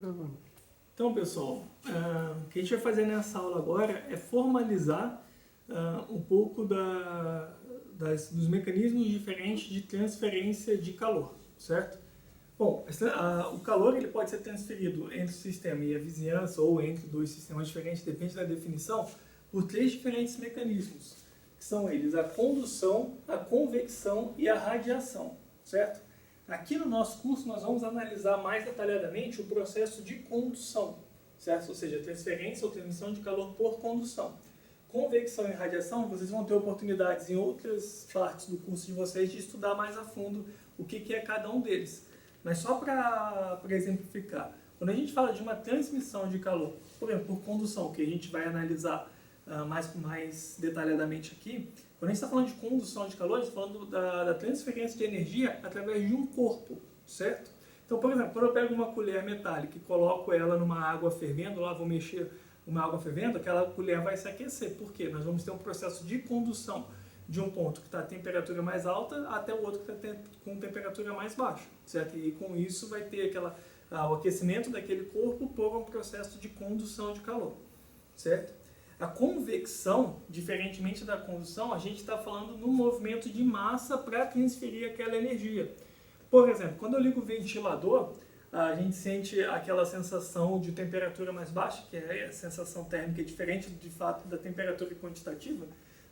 Gravando. Então, pessoal, o que a gente vai fazer nessa aula agora é formalizar um pouco dos mecanismos diferentes de transferência de calor, certo? Bom, o calor ele pode ser transferido entre o sistema e a vizinhança ou entre dois sistemas diferentes, depende da definição, por três diferentes mecanismos, que são eles a condução, a convecção e a radiação, certo? Aqui no nosso curso nós vamos analisar mais detalhadamente o processo de condução, certo? Ou seja, transferência ou transmissão de calor por condução. Convecção e radiação, vocês vão ter oportunidades em outras partes do curso de vocês de estudar mais a fundo o que é cada um deles. Mas só para exemplificar, quando a gente fala de uma transmissão de calor, por exemplo, por condução, que a gente vai analisar mais detalhadamente aqui, quando a gente está falando de condução de calor, a gente está falando da transferência de energia através de um corpo, certo? Então, por exemplo, quando eu pego uma colher metálica e coloco ela numa água fervendo, lá vou mexer uma água fervendo, aquela colher vai se aquecer. Por quê? Nós vamos ter um processo de condução de um ponto que está a temperatura mais alta até o outro que está com temperatura mais baixa, certo? E com isso vai ter o aquecimento daquele corpo por um processo de condução de calor, certo? A convecção, diferentemente da condução, a gente está falando no movimento de massa para transferir aquela energia. Por exemplo, quando eu ligo o ventilador, a gente sente aquela sensação de temperatura mais baixa, que é a sensação térmica diferente de fato da temperatura quantitativa,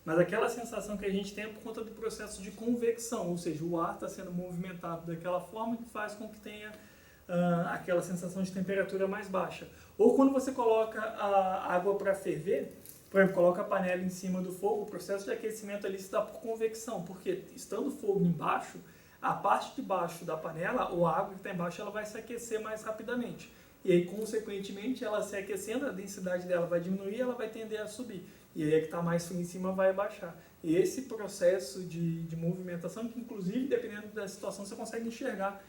mas aquela sensação que a gente tem é por conta do processo de convecção, ou seja, o ar está sendo movimentado daquela forma que faz com que tenha aquela sensação de temperatura mais baixa. Ou quando você coloca a água para ferver, por exemplo, coloca a panela em cima do fogo, o processo de aquecimento ali se dá por convecção, porque estando o fogo embaixo, a parte de baixo da panela, ou a água que está embaixo, ela vai se aquecer mais rapidamente. E aí, consequentemente, ela se aquecendo, a densidade dela vai diminuir, ela vai tender a subir. E aí, a que está mais frio em cima vai baixar. E esse processo de movimentação, que inclusive, dependendo da situação, você consegue enxergar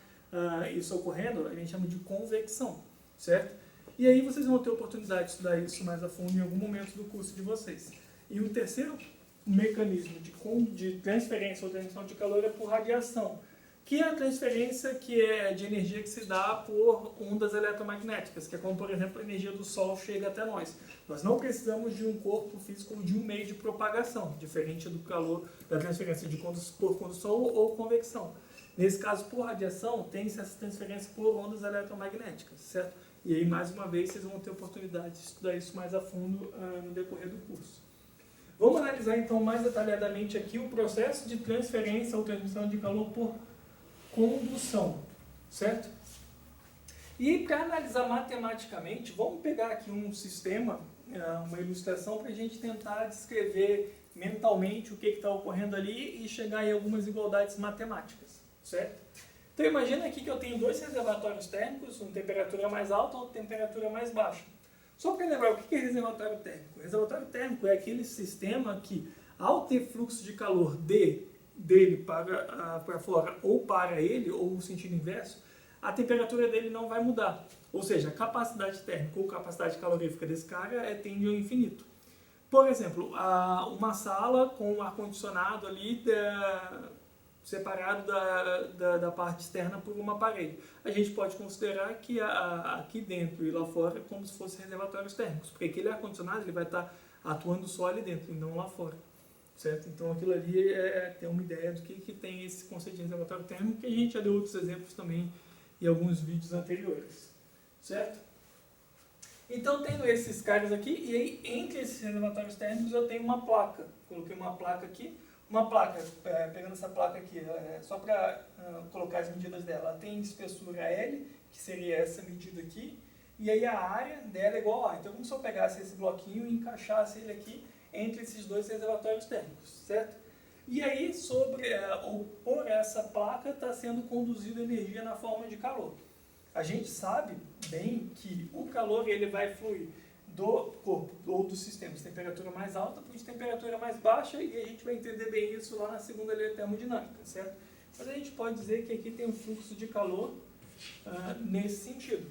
isso ocorrendo, a gente chama de convecção, certo? E aí vocês vão ter a oportunidade de estudar isso mais a fundo em algum momento do curso de vocês. E o terceiro mecanismo de transferência ou transmissão de calor é por radiação, que é a transferência de energia que se dá por ondas eletromagnéticas, que é como, por exemplo, a energia do Sol chega até nós. Nós não precisamos de um corpo físico ou de um meio de propagação, diferente do calor, da transferência por condução ou convecção. Nesse caso, por radiação, tem-se essa transferência por ondas eletromagnéticas, certo? E aí, mais uma vez, vocês vão ter oportunidade de estudar isso mais a fundo no decorrer do curso. Vamos analisar, então, mais detalhadamente aqui o processo de transferência ou transmissão de calor por condução, certo? E para analisar matematicamente, vamos pegar aqui um sistema, uma ilustração, para a gente tentar descrever mentalmente o que está ocorrendo ali e chegar em algumas igualdades matemáticas, certo? Então imagina aqui que eu tenho dois reservatórios térmicos, um temperatura mais alta e outro temperatura mais baixa. Só para lembrar, o que é reservatório térmico? O reservatório térmico é aquele sistema que, ao ter fluxo de calor dele para fora ou para ele, ou no sentido inverso, a temperatura dele não vai mudar. Ou seja, a capacidade térmica ou capacidade calorífica desse cara tende ao infinito. Por exemplo, uma sala com um ar-condicionado ali separado da parte externa por uma parede. A gente pode considerar que aqui dentro e lá fora é como se fossem reservatórios térmicos, porque aquele ar-condicionado ele vai estar atuando só ali dentro e não lá fora. Certo? Então aquilo ali ter uma ideia do que tem esse conceito de reservatório térmico, que a gente já deu outros exemplos também em alguns vídeos anteriores. Certo? Então tenho esses caras aqui, e aí entre esses reservatórios térmicos eu tenho uma placa. Coloquei uma placa aqui. Uma placa, pegando essa placa aqui, só para colocar as medidas dela, ela tem espessura L, que seria essa medida aqui, e aí a área dela é igual a A. Então, como se eu pegasse esse bloquinho e encaixasse ele aqui entre esses dois reservatórios térmicos, certo? E aí, ou por essa placa, está sendo conduzida energia na forma de calor. A gente sabe bem que o calor ele vai fluir do corpo ou do sistema de temperatura mais alta para de temperatura mais baixa, e a gente vai entender bem isso lá na segunda lei da termodinâmica, certo? Mas a gente pode dizer que aqui tem um fluxo de calor nesse sentido.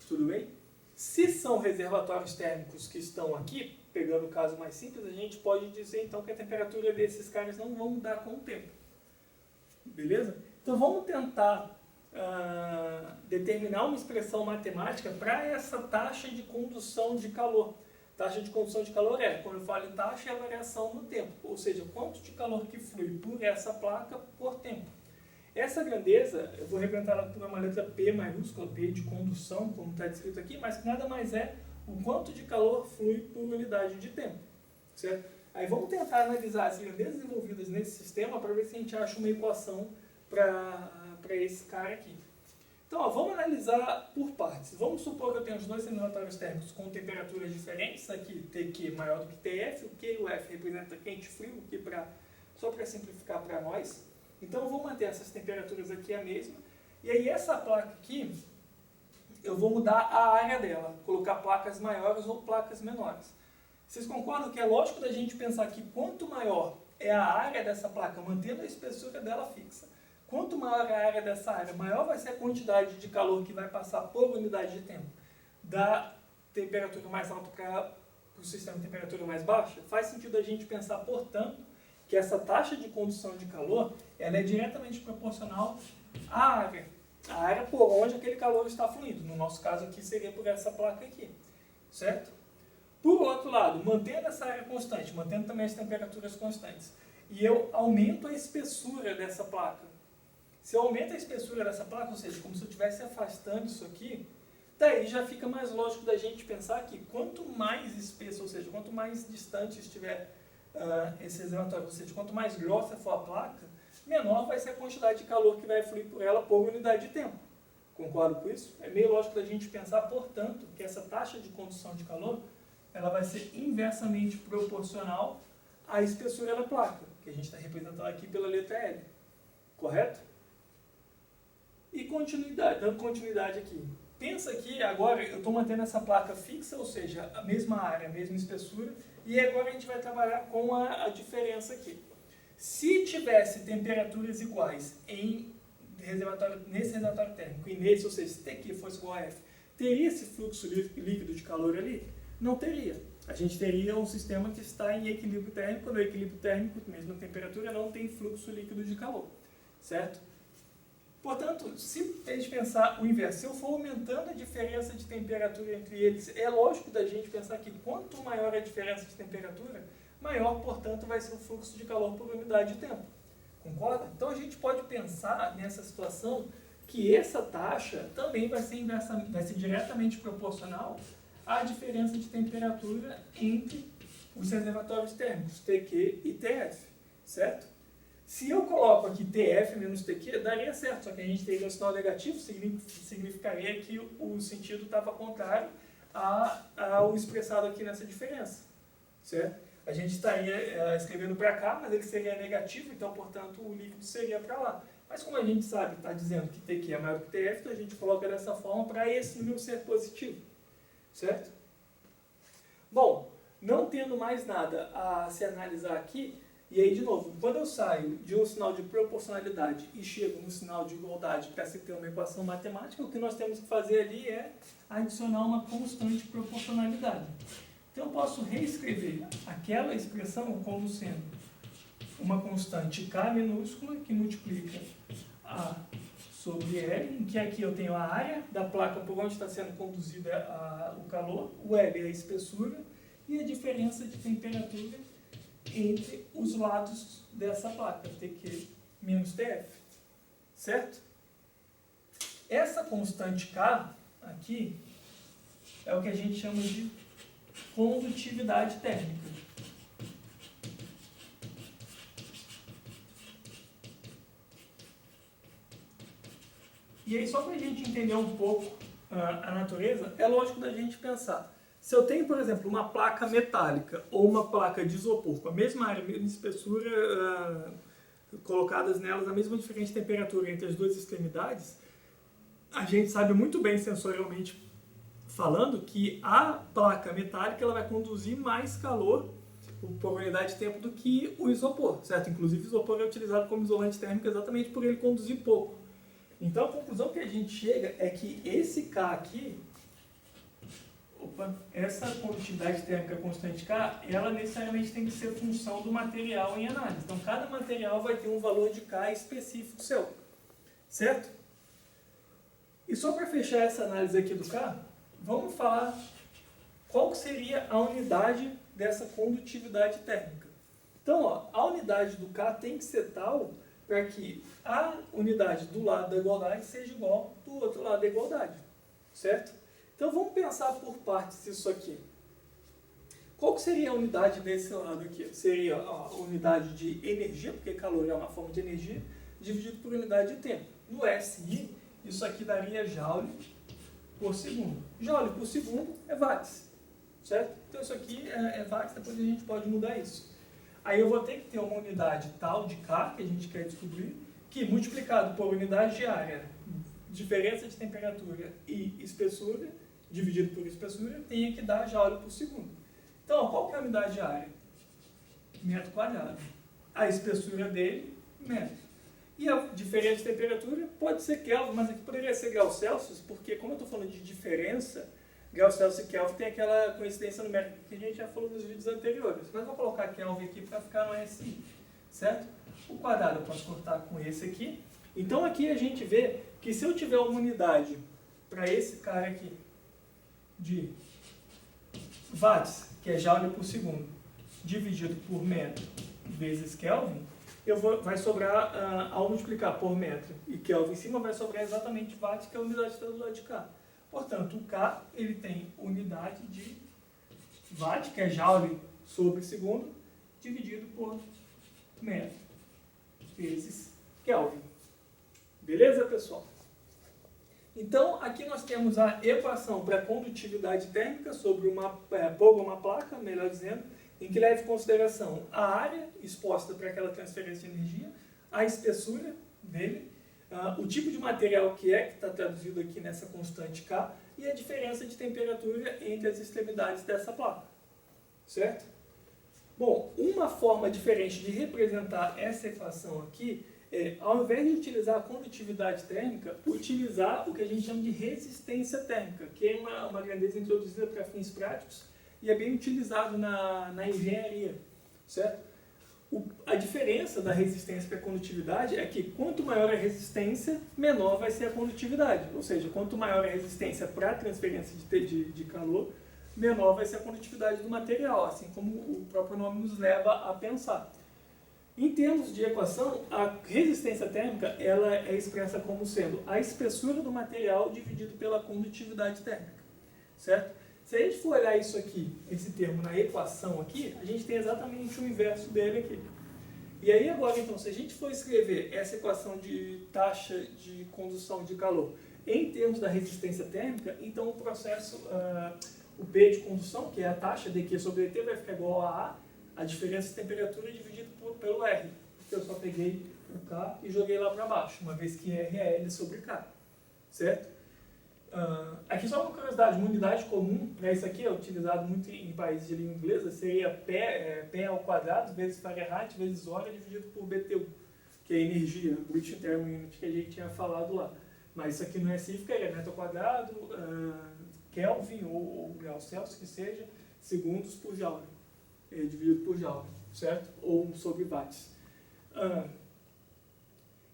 Tudo bem? Se são reservatórios térmicos que estão aqui, pegando o caso mais simples, a gente pode dizer então que a temperatura desses caras não vão mudar com o tempo. Beleza? Então vamos tentar determinar uma expressão matemática para essa taxa de condução de calor. Taxa de condução de calor quando eu falo em taxa, é a variação no tempo, ou seja, quanto de calor que flui por essa placa por tempo. Essa grandeza, eu vou representar ela por uma letra P maiúscula, P de condução, como está descrito aqui, mas que nada mais é o quanto de calor flui por unidade de tempo, certo? Aí vamos tentar analisar as grandezas envolvidas nesse sistema para ver se a gente acha uma equação para esse cara aqui. Então, ó, vamos analisar por partes. Vamos supor que eu tenho os dois reservatórios térmicos com temperaturas diferentes. Aqui, TQ maior do que TF, o Q e o F representa quente e frio, aqui só para simplificar para nós. Então, eu vou manter essas temperaturas aqui a mesma. E aí, essa placa aqui, eu vou mudar a área dela, colocar placas maiores ou placas menores. Vocês concordam que é lógico da gente pensar que quanto maior é a área dessa placa, mantendo a espessura dela fixa, quanto maior é a área dessa área, maior vai ser a quantidade de calor que vai passar por unidade de tempo da temperatura mais alta para o sistema de temperatura mais baixa? Faz sentido a gente pensar, portanto, que essa taxa de condução de calor ela é diretamente proporcional à área por onde aquele calor está fluindo. No nosso caso aqui seria por essa placa aqui, certo? Por outro lado, mantendo essa área constante, mantendo também as temperaturas constantes, e eu aumento a espessura dessa placa. Se eu aumento a espessura dessa placa, ou seja, como se eu estivesse afastando isso aqui, daí já fica mais lógico da gente pensar que quanto mais espesso, ou seja, quanto mais distante estiver esse reservatório, ou seja, quanto mais grossa for a placa, menor vai ser a quantidade de calor que vai fluir por ela por unidade de tempo. Concordo com isso? É meio lógico da gente pensar, portanto, que essa taxa de condução de calor ela vai ser inversamente proporcional à espessura da placa, que a gente está representando aqui pela letra L. Correto? E continuidade, dando continuidade aqui. Pensa que agora eu estou mantendo essa placa fixa, ou seja, a mesma área, a mesma espessura, e agora a gente vai trabalhar com a diferença aqui. Se tivesse temperaturas iguais nesse reservatório térmico e nesse, ou seja, se TQ fosse igual a F, teria esse fluxo líquido de calor ali? Não teria. A gente teria um sistema que está em equilíbrio térmico. No equilíbrio térmico, mesma temperatura, não tem fluxo líquido de calor, certo? Portanto, se a gente pensar o inverso, se eu for aumentando a diferença de temperatura entre eles, é lógico da gente pensar que quanto maior a diferença de temperatura, maior, portanto, vai ser o fluxo de calor por unidade de tempo. Concorda? Então, a gente pode pensar nessa situação que essa taxa também vai ser diretamente proporcional à diferença de temperatura entre os reservatórios térmicos, TQ e TF, certo? Se eu coloco aqui TF menos TQ, daria certo, só que a gente teria o sinal negativo, significaria que o sentido estava contrário ao expressado aqui nessa diferença, certo? A gente estaria escrevendo para cá, mas ele seria negativo, então, portanto, o líquido seria para lá. Mas como a gente sabe, está dizendo que TQ é maior do que TF, então a gente coloca dessa forma para esse número ser positivo, certo? Bom, não tendo mais nada a se analisar aqui, e aí, de novo, quando eu saio de um sinal de proporcionalidade e chego no sinal de igualdade para se ter uma equação matemática, o que nós temos que fazer ali é adicionar uma constante proporcionalidade. Então, eu posso reescrever aquela expressão como sendo uma constante K minúscula que multiplica A sobre L, em que aqui eu tenho a área da placa por onde está sendo conduzido o calor, o L é a espessura e a diferença de temperatura entre os lados dessa placa, TQ menos TF, certo? Essa constante K aqui é o que a gente chama de condutividade térmica. E aí, só para a gente entender um pouco a natureza, é lógico da gente pensar. Se eu tenho, por exemplo, uma placa metálica ou uma placa de isopor com a mesma área, a mesma espessura, colocadas nelas a mesma diferença de temperatura entre as duas extremidades, a gente sabe muito bem sensorialmente falando que a placa metálica ela vai conduzir mais calor por unidade de tempo do que o isopor, certo? Inclusive o isopor é utilizado como isolante térmico exatamente por ele conduzir pouco. Então a conclusão que a gente chega é que esse K aqui, essa condutividade térmica constante K, ela necessariamente tem que ser função do material em análise. Então cada material vai ter um valor de K específico seu, certo? E só para fechar essa análise aqui do K, vamos falar qual seria a unidade dessa condutividade térmica. Então, ó, a unidade do K tem que ser tal para que a unidade do lado da igualdade seja igual do outro lado da igualdade, certo? Então, vamos pensar por partes isso aqui. Qual que seria a unidade desse lado aqui? Seria a unidade de energia, porque calor é uma forma de energia, dividido por unidade de tempo. No SI, isso aqui daria joule por segundo. Joule por segundo é watts, certo? Então isso aqui é watts, depois a gente pode mudar isso. Aí eu vou ter que ter uma unidade tal de K, que a gente quer descobrir, que multiplicado por unidade de área, diferença de temperatura e espessura, dividido por espessura, tenha que dar joule por segundo. Então, qual que é a unidade de área? Metro quadrado. A espessura dele, metro. E a diferença de temperatura pode ser Kelvin, mas aqui poderia ser graus Celsius, porque como eu estou falando de diferença, graus Celsius e Kelvin tem aquela coincidência numérica que a gente já falou nos vídeos anteriores. Mas vou colocar Kelvin aqui para ficar no SI, certo? O quadrado eu posso cortar com esse aqui. Então aqui a gente vê que se eu tiver uma unidade para esse cara aqui de watts, que é joule por segundo, dividido por metro vezes Kelvin, vai sobrar, ao multiplicar por metro e Kelvin em cima, vai sobrar exatamente watt, que é a unidade que está do lado de cá. Portanto, o K ele tem unidade de watt, que é joule sobre segundo, dividido por metro vezes Kelvin. Beleza, pessoal? Então, aqui nós temos a equação para condutividade térmica sobre por uma placa, melhor dizendo, em que leva em consideração a área exposta para aquela transferência de energia, a espessura dele, o tipo de material que está traduzido aqui nessa constante K e a diferença de temperatura entre as extremidades dessa placa, certo? Bom, uma forma diferente de representar essa equação aqui é, ao invés de utilizar a condutividade térmica, utilizar o que a gente chama de resistência térmica, que é uma grandeza introduzida para fins práticos e é bem utilizado na engenharia, certo? A diferença da resistência para a condutividade é que quanto maior a resistência, menor vai ser a condutividade. Ou seja, quanto maior a resistência para a transferência de calor, menor vai ser a condutividade do material, assim como o próprio nome nos leva a pensar. Em termos de equação, a resistência térmica ela é expressa como sendo a espessura do material dividido pela condutividade térmica, certo? Se a gente for olhar isso aqui, esse termo na equação aqui, a gente tem exatamente o inverso dele aqui. E aí agora, então, se a gente for escrever essa equação de taxa de condução de calor em termos da resistência térmica, então o processo, o P de condução, que é a taxa dQ sobre dt, vai ficar igual a a diferença de temperatura dividido pelo R, porque eu só peguei o K e joguei lá para baixo, uma vez que R é L sobre K, certo? Aqui só uma curiosidade, uma unidade comum para isso aqui, é utilizado muito em países de língua inglesa, seria P ao quadrado vezes Fahrenheit vezes hora dividido por BTU, que é a energia, British Thermal Unit, que a gente tinha falado lá. Mas isso aqui no SI ficaria metro ao quadrado, Kelvin ou grau Celsius, que seja, segundos por joule, dividido por joule, certo? Ou sobre watts.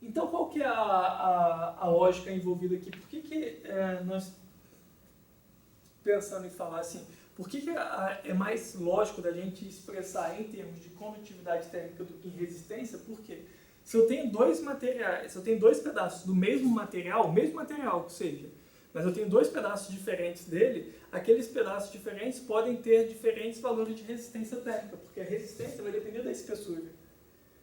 Então, qual que é a lógica envolvida aqui? Por que nós, pensando em falar assim, por que é mais lógico da gente expressar em termos de condutividade térmica do que em resistência? Porque se eu tenho dois materiais, se eu tenho dois pedaços do mesmo material que seja, mas eu tenho dois pedaços diferentes dele, aqueles pedaços diferentes podem ter diferentes valores de resistência térmica, porque a resistência vai depender da espessura,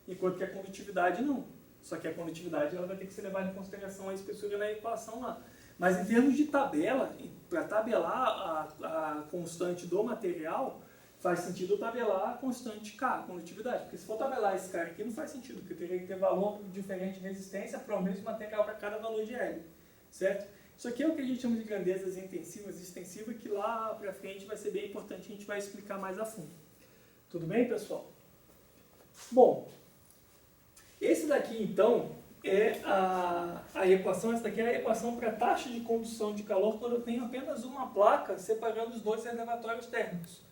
enquanto que a condutividade não. Só que a condutividade ela vai ter que ser levada em consideração a espessura na equação lá. Mas em termos de tabela, para tabelar a constante do material, faz sentido eu tabelar a constante K, a condutividade. Porque se for tabelar esse cara aqui, não faz sentido, porque teria que ter valor diferente de resistência para o mesmo material para cada valor de L, certo? Isso aqui é o que a gente chama de grandezas intensivas e extensivas, que lá para frente vai ser bem importante, a gente vai explicar mais a fundo. Tudo bem, pessoal? Bom, esse daqui então é a equação, essa daqui é a equação para a taxa de condução de calor quando eu tenho apenas uma placa separando os dois reservatórios térmicos.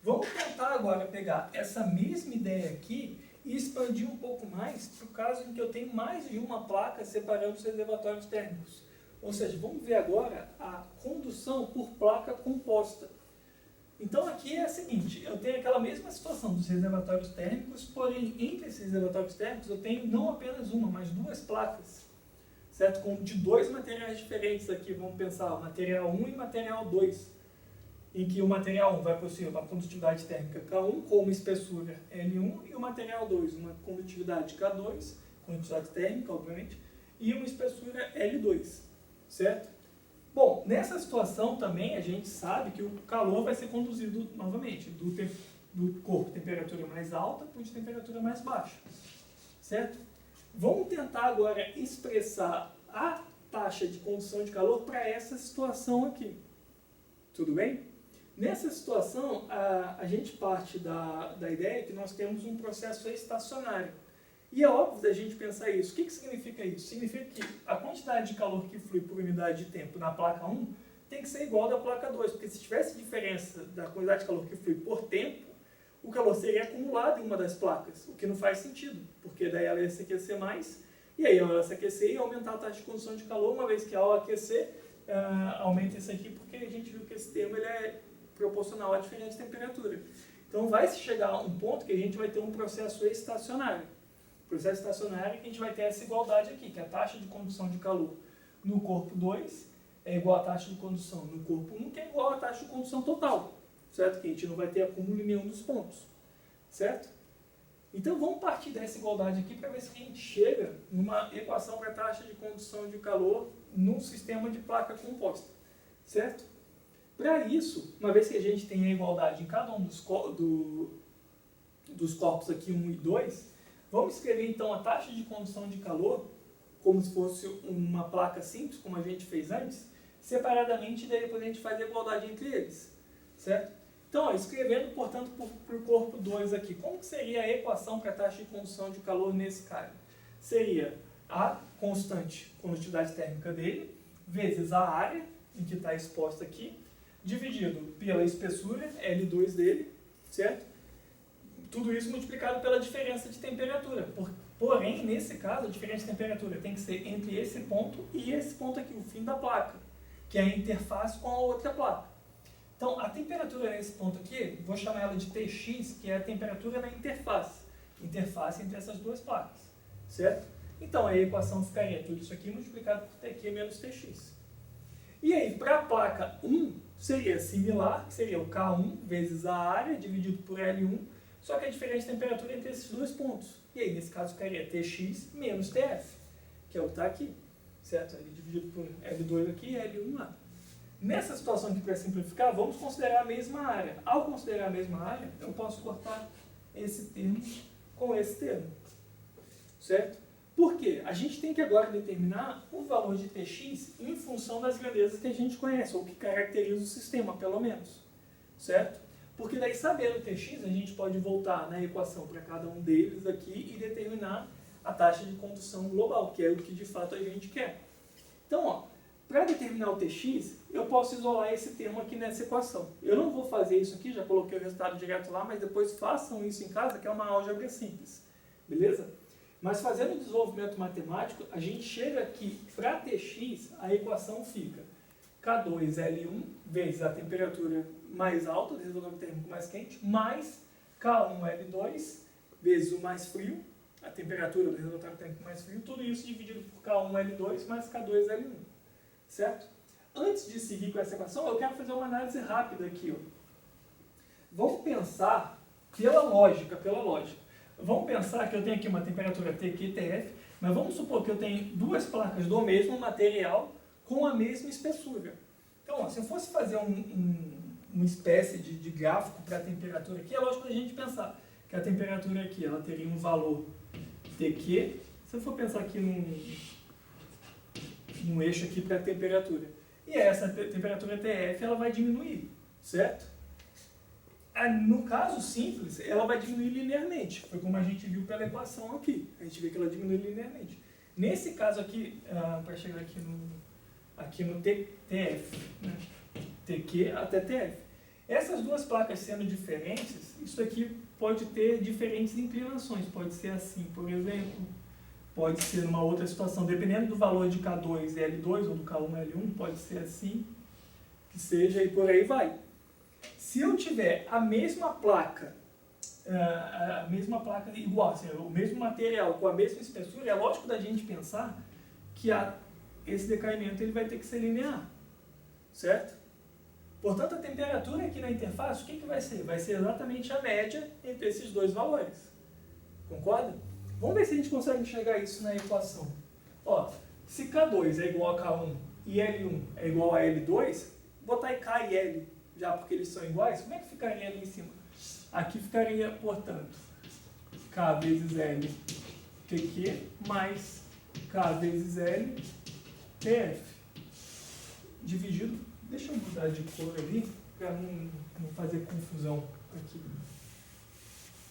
Vamos tentar agora pegar essa mesma ideia aqui e expandir um pouco mais para o caso em que eu tenho mais de uma placa separando os reservatórios térmicos. Ou seja, vamos ver agora a condução por placa composta. Então aqui é a seguinte, eu tenho aquela mesma situação dos reservatórios térmicos, porém entre esses reservatórios térmicos eu tenho não apenas uma, mas duas placas, certo? De dois materiais diferentes aqui, vamos pensar, material 1 e material 2, em que o material 1 vai possuir uma condutividade térmica K1 com uma espessura L1 e o material 2 uma condutividade K2, condutividade térmica, obviamente, e uma espessura L2, certo? Bom, nessa situação também a gente sabe que o calor vai ser conduzido novamente do corpo de temperatura mais alta para o de temperatura mais baixa, certo? Vamos tentar agora expressar a taxa de condução de calor para essa situação aqui, tudo bem? Nessa situação, a gente parte da ideia que nós temos um processo estacionário. E é óbvio da gente pensar isso. O que significa isso? Significa que a quantidade de calor que flui por unidade de tempo na placa 1 tem que ser igual da placa 2, porque se tivesse diferença da quantidade de calor que flui por tempo, o calor seria acumulado em uma das placas, o que não faz sentido, porque daí ela ia se aquecer mais, e aí ela se aquecer e aumentar a taxa de condução de calor, uma vez que ao aquecer, aumenta isso aqui, porque a gente viu que esse termo ele é proporcional à diferença de temperatura. Então vai se chegar a um ponto que a gente vai ter um processo estacionário. Processo estacionário que a gente vai ter essa igualdade aqui, que a taxa de condução de calor no corpo 2 é igual à taxa de condução no corpo 1, que é igual à taxa de condução total, certo? Que a gente não vai ter acúmulo em nenhum dos pontos, certo? Então vamos partir dessa igualdade aqui para ver se a gente chega numa equação para a taxa de condução de calor num sistema de placa composta, certo? Para isso, uma vez que a gente tem a igualdade em cada um dos corpos aqui, 1 e 2, vamos escrever então a taxa de condução de calor como se fosse uma placa simples, como a gente fez antes, separadamente, e daí depois a gente faz a igualdade entre eles, certo? Então, ó, escrevendo, portanto, para o corpo 2 aqui, como que seria a equação para a taxa de condução de calor nesse cara? Seria a constante condutividade térmica dele, vezes a área em que está exposta aqui, dividido pela espessura, L2 dele, certo? Tudo isso multiplicado pela diferença de temperatura. Porém, nesse caso, a diferença de temperatura tem que ser entre esse ponto e esse ponto aqui, o fim da placa, que é a interface com a outra placa. Então, a temperatura nesse ponto aqui, vou chamar ela de Tx, que é a temperatura na interface. Interface entre essas duas placas, certo? Então, a equação ficaria tudo isso aqui multiplicado por Tq menos Tx. E aí, para a placa 1, seria similar, que seria o K1 vezes a área dividido por L1, só que a diferença de temperatura entre esses dois pontos. E aí, nesse caso, ficaria Tx menos Tf, que é o que está aqui, certo? Ele dividido por L2 aqui e L1 lá. Nessa situação aqui, para simplificar, vamos considerar a mesma área. Ao considerar a mesma área, eu posso cortar esse termo com esse termo, certo? Por quê? A gente tem que agora determinar o valor de Tx em função das grandezas que a gente conhece, ou que caracteriza o sistema, pelo menos, certo? Porque daí, sabendo o Tx, a gente pode voltar na equação para cada um deles aqui e determinar a taxa de condução global, que é o que de fato a gente quer. Então, ó, para determinar o Tx, eu posso isolar esse termo aqui nessa equação. Eu não vou fazer isso aqui, já coloquei o resultado direto lá, mas depois façam isso em casa, que é uma álgebra simples, beleza? Mas fazendo o desenvolvimento matemático, a gente chega aqui, para Tx, a equação fica K2L1 vezes a temperatura mais alta, o reservatório térmico mais quente, mais K1L2 vezes o mais frio, a temperatura do reservatório térmico mais frio, tudo isso dividido por K1L2 mais K2L1, certo? Antes de seguir com essa equação, eu quero fazer uma análise rápida aqui, ó. Vamos pensar pela lógica. Vamos pensar que eu tenho aqui uma temperatura Tq e Tf, mas vamos supor que eu tenho duas placas do mesmo material com a mesma espessura. Então, ó, se eu fosse fazer uma espécie de gráfico para a temperatura aqui, é lógico a gente pensar que a temperatura aqui ela teria um valor Tq. Se eu for pensar aqui num eixo aqui para a temperatura, e essa temperatura Tf ela vai diminuir, certo? No caso simples, ela vai diminuir linearmente. Foi como a gente viu pela equação aqui. A gente vê que ela diminui linearmente. Nesse caso aqui, para chegar aqui no Tf, né? Tq até Tf. Essas duas placas sendo diferentes, isso aqui pode ter diferentes inclinações. Pode ser assim, por exemplo, pode ser numa outra situação, dependendo do valor de K2 e L2, ou do K1 e L1, pode ser assim, que seja, e por aí vai. Se eu tiver a mesma placa igual, assim, o mesmo material com a mesma espessura, é lógico da gente pensar que esse decaimento ele vai ter que ser linear, certo? Portanto, a temperatura aqui na interface, o que vai ser? Vai ser exatamente a média entre esses dois valores. Concorda? Vamos ver se a gente consegue enxergar isso na equação. Ó, se K2 é igual a K1 e L1 é igual a L2, vou botar K e L, já porque eles são iguais, como é que ficaria ali em cima? Aqui ficaria, portanto, K vezes L TQ mais K vezes L TF. Dividido, deixa eu mudar de cor ali, para não fazer confusão aqui.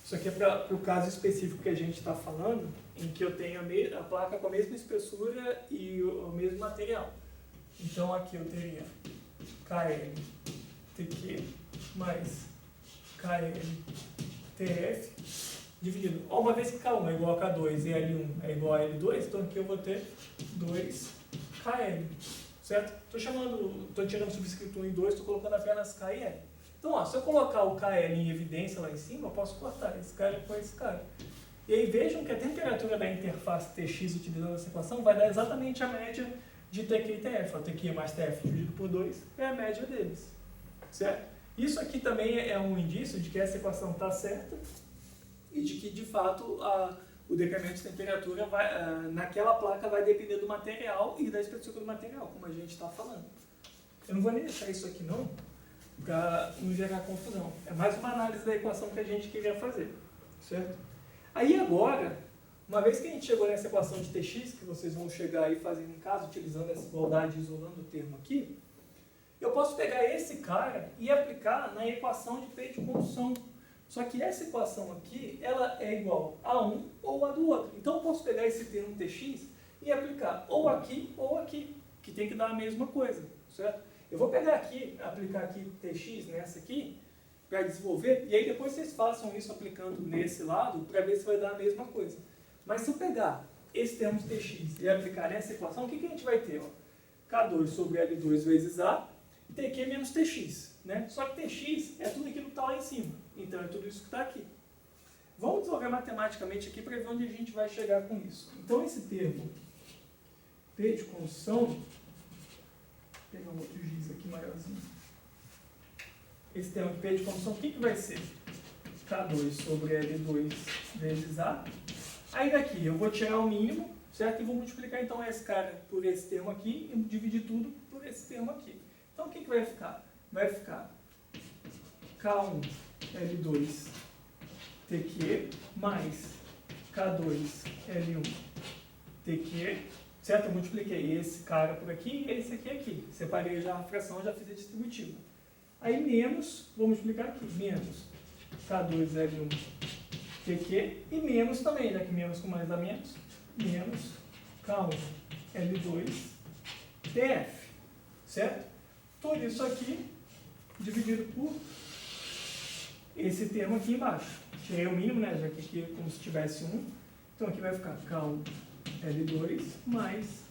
Isso aqui é para o caso específico que a gente está falando, em que eu tenho a placa com a mesma espessura e o mesmo material. Então aqui eu teria KL TQ mais KL TF dividido. Uma vez que K1 é igual a K2 e L1 é igual a L2, então aqui eu vou ter 2KL, certo? Estou tirando o subscrito 1 e 2, estou colocando apenas K e L. Então, ó, se eu colocar o KL em evidência lá em cima, eu posso cortar esse cara com esse cara. E aí vejam que a temperatura da interface TX utilizando essa equação vai dar exatamente a média de TQ e TF. TQ mais TF dividido por 2 é a média deles, certo? Isso aqui também é um indício de que essa equação está certa e de que, de fato, o decaimento de temperatura naquela placa vai depender do material e da espessura do material, como a gente está falando. Eu não vou nem deixar isso aqui não, para não gerar confusão. É mais uma análise da equação que a gente queria fazer, certo? Aí agora, uma vez que a gente chegou nessa equação de Tx, que vocês vão chegar aí fazendo em casa, utilizando essa igualdade, isolando o termo aqui, eu posso pegar esse cara e aplicar na equação de P de condução. Só que essa equação aqui, ela é igual a um ou a do outro. Então eu posso pegar esse termo Tx e aplicar ou aqui, que tem que dar a mesma coisa, certo? Eu vou pegar aqui, aplicar aqui Tx nessa aqui, para desenvolver, e aí depois vocês façam isso aplicando nesse lado, para ver se vai dar a mesma coisa. Mas se eu pegar esse termo de Tx e aplicar nessa equação, o que a gente vai ter? Ó? K2 sobre L2 vezes A, e TQ menos Tx. Né? Só que Tx é tudo aquilo que está lá em cima, então é tudo isso que está aqui. Vamos desenvolver matematicamente aqui para ver onde a gente vai chegar com isso. Então esse termo P de condução, vou pegar um outro giz aqui maiorzinho. Esse termo P de condução, o que vai ser? K2 sobre L2 vezes A. Aí daqui eu vou tirar o mínimo, certo? E vou multiplicar então esse cara por esse termo aqui e dividir tudo por esse termo aqui. Então o que vai ficar? Vai ficar K1 L2 TQ mais K2 L1 TQ, certo? Eu multipliquei esse cara por aqui e esse aqui. Separei já a fração, já fiz a distributiva. Aí menos, vou multiplicar aqui, menos K2 L1 TQ e menos também, já que menos com mais dá menos, menos K1 L2 TF, certo? Tudo isso aqui dividido por esse termo aqui embaixo. Tirei o mínimo, né? Já que aqui é como se tivesse 1. Então aqui vai ficar K1 L2 mais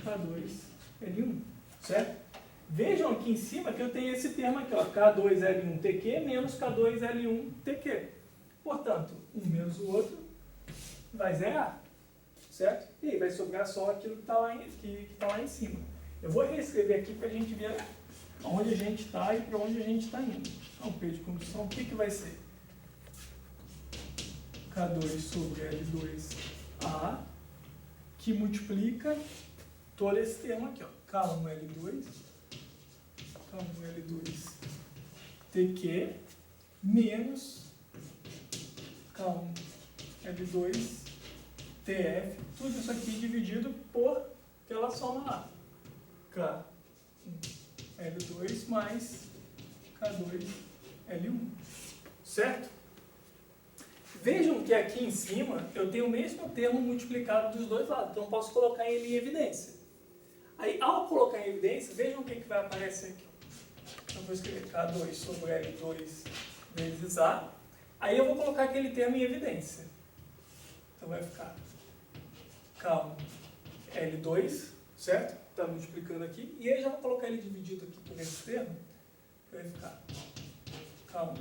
K2 L1, certo? Vejam aqui em cima que eu tenho esse termo aqui, ó, K2 L1 TQ menos K2 L1 TQ. Portanto, um menos o outro vai zerar, certo? E aí vai sobrar só aquilo que está lá em cima. Eu vou reescrever aqui para a gente ver onde a gente está e para onde a gente está indo. Então, P de condução, o que vai ser? K2 sobre L2A, que multiplica todo esse termo aqui, ó, K1L2 TQ menos K1L2 TF, tudo isso aqui dividido pela soma lá. K1L2 mais K2L1, certo? Vejam que aqui em cima eu tenho o mesmo termo multiplicado dos dois lados, então eu posso colocar ele em evidência. Aí, ao colocar em evidência, vejam o que vai aparecer aqui. Então, eu vou escrever K2 sobre L2 vezes A. Aí eu vou colocar aquele termo em evidência. Então vai ficar K1 L2, certo? Está multiplicando aqui. E aí já vou colocar ele dividido aqui por esse termo. Vai ficar K1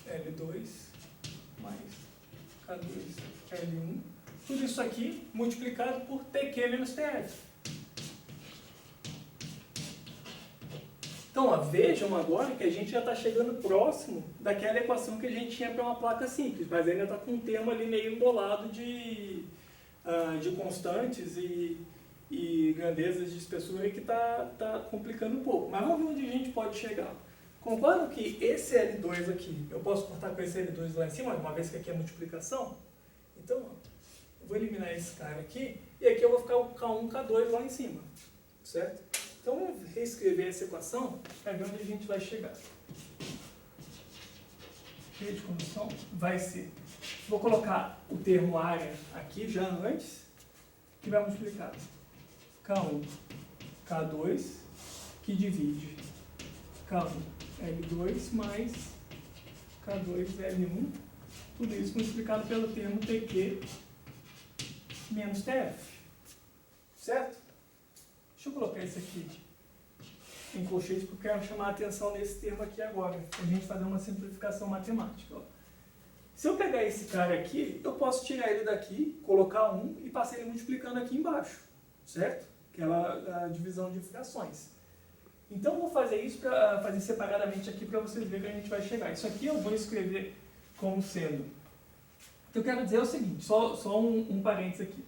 L2 mais K2 L1. Tudo isso aqui multiplicado por TQ menos TF. Então, ó, vejam agora que a gente já está chegando próximo daquela equação que a gente tinha para uma placa simples, mas ainda está com um termo ali meio embolado de constantes e grandezas de espessura que está complicando um pouco. Mas vamos ver onde a gente pode chegar. Concordam que esse L2 aqui, eu posso cortar com esse L2 lá em cima, uma vez que aqui é multiplicação? Então, ó, eu vou eliminar esse cara aqui, e aqui eu vou ficar o K1, K2 lá em cima, certo? Então, vamos reescrever essa equação para ver onde a gente vai chegar. P de condução vai ser... Vou colocar o termo área aqui já antes, que vai multiplicar K1, K2, que divide K1, L2 mais K2, L1, tudo isso multiplicado pelo termo TQ menos TF, certo? Deixa eu colocar isso aqui em colchetes porque eu quero chamar a atenção nesse termo aqui agora, para a gente fazer uma simplificação matemática. Ó. Se eu pegar esse cara aqui, eu posso tirar ele daqui, colocar 1 e passar ele multiplicando aqui embaixo, certo? Que é a divisão de frações. Então, eu vou fazer isso para fazer separadamente aqui para vocês verem que a gente vai chegar. Isso aqui eu vou escrever como sendo... O que eu quero dizer é o seguinte, só um parênteses aqui.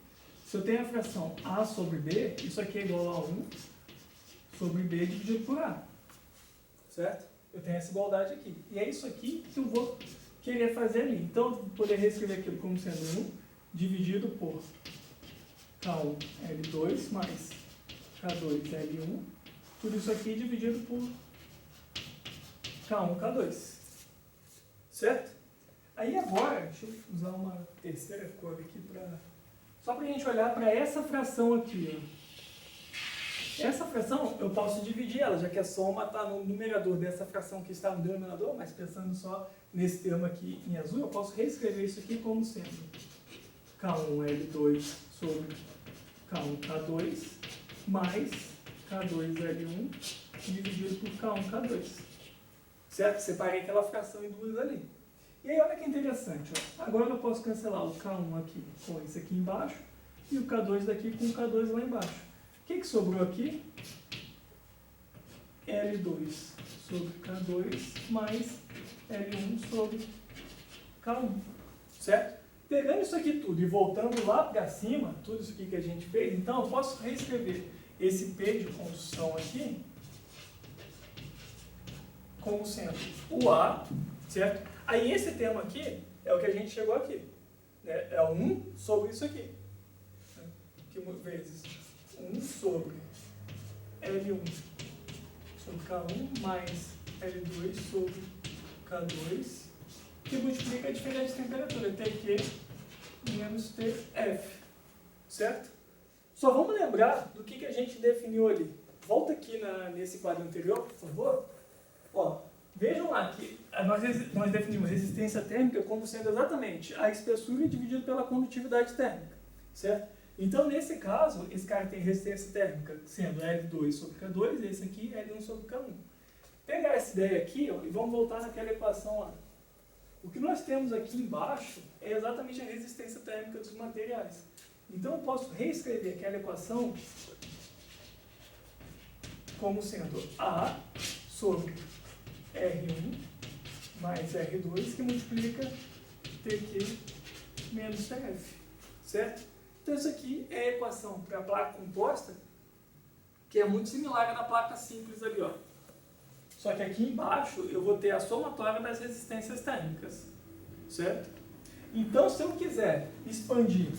Se eu tenho a fração A sobre B, isso aqui é igual a 1 sobre B dividido por A. Certo? Eu tenho essa igualdade aqui. E é isso aqui que eu vou querer fazer ali. Então, eu vou poder reescrever aquilo como sendo 1 dividido por K1 L2 mais K2 L1. Tudo isso aqui dividido por K1 K2. Certo? Aí agora, deixa eu usar uma terceira cor aqui só para a gente olhar para essa fração aqui. Ó. Essa fração eu posso dividir ela, já que a soma está no numerador dessa fração que está no denominador, mas pensando só nesse termo aqui em azul, eu posso reescrever isso aqui como sendo K1L2 sobre K1K2 mais K2L1 dividido por K1K2. Certo? Separei aquela fração em duas ali. E aí, olha que interessante, ó. Agora eu posso cancelar o K1 aqui com esse aqui embaixo e o K2 daqui com o K2 lá embaixo. O que sobrou aqui? L2 sobre K2 mais L1 sobre K1, certo? Pegando isso aqui tudo e voltando lá para cima, tudo isso aqui que a gente fez, então eu posso reescrever esse P de condução aqui como sendo o A, certo? Aí esse termo aqui é o que a gente chegou aqui, né? É 1 sobre isso aqui, né? Que vezes 1 sobre L1 sobre K1 mais L2 sobre K2, que multiplica a diferença de temperatura, TQ menos TF, certo? Só vamos lembrar do que a gente definiu ali. Volta aqui nesse quadro anterior, por favor. Ó, vejam lá que nós definimos resistência térmica como sendo exatamente a espessura dividida pela condutividade térmica, certo? Então, nesse caso, esse cara tem resistência térmica sendo L2 sobre K2, e esse aqui L1 sobre K1. Pegar essa ideia aqui, ó, e vamos voltar naquela equação lá. O que nós temos aqui embaixo é exatamente a resistência térmica dos materiais. Então, eu posso reescrever aquela equação como sendo A sobre R1 mais R2, que multiplica TQ menos TF, certo? Então, isso aqui é a equação para a placa composta, que é muito similar à da placa simples ali, ó. Só que aqui embaixo eu vou ter a somatória das resistências térmicas, certo? Então, se eu quiser expandir